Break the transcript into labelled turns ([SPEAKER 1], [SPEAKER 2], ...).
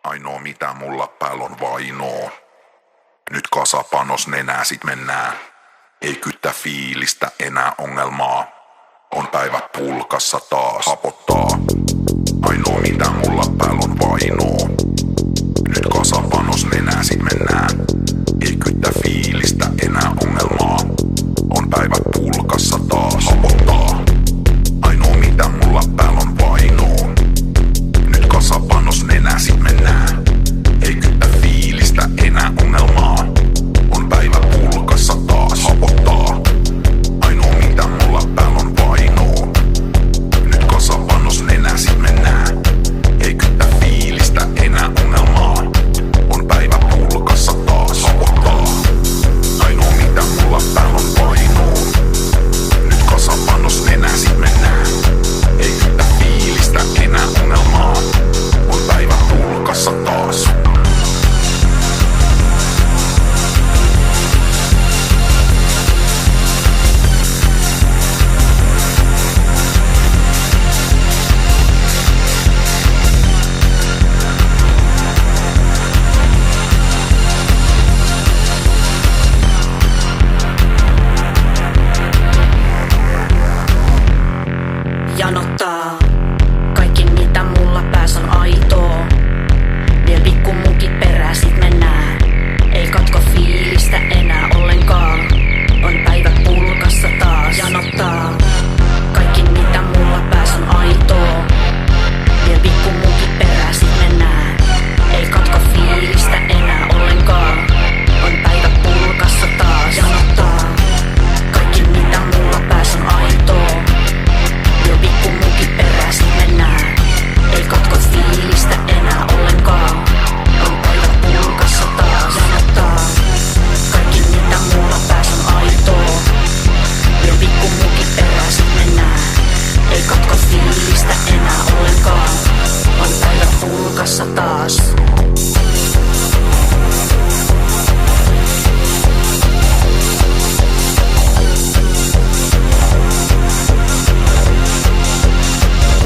[SPEAKER 1] Ainoa mitä mulla päällä on vainoa. Nyt kasapanos nenää sit mennään. Ei kyttä fiilistä enää ongelmaa. On päivät pulkassa taas hapottaa. Ainoa mitä mulla päällä on vainoa. Nyt kasapanos nenää sit mennään. Ei kyttä fiilistä enää ongelmaa. On päivät pulkassa taas hapottaa. Ainoa mitä mulla päällä on vainoa. Nyt kasapanos nenää sit mennään. Ei kyttä fiilistä enää ongelmaa. On päivä pulkassa taas hapottaa. Ainoa mitä mulla päällä on vainoa. Nyt kasapanos nenää sit mennään. Ei kyttä fiilistä enää ongelmaa. On päivä pulkassa taas hapottaa. Ainoa mitä mulla päällä on vainoa. Nyt kasapanos nenää sit mennään. Ei kyttä fiilistä enää ongelmaa. On päivä pulkassa taas.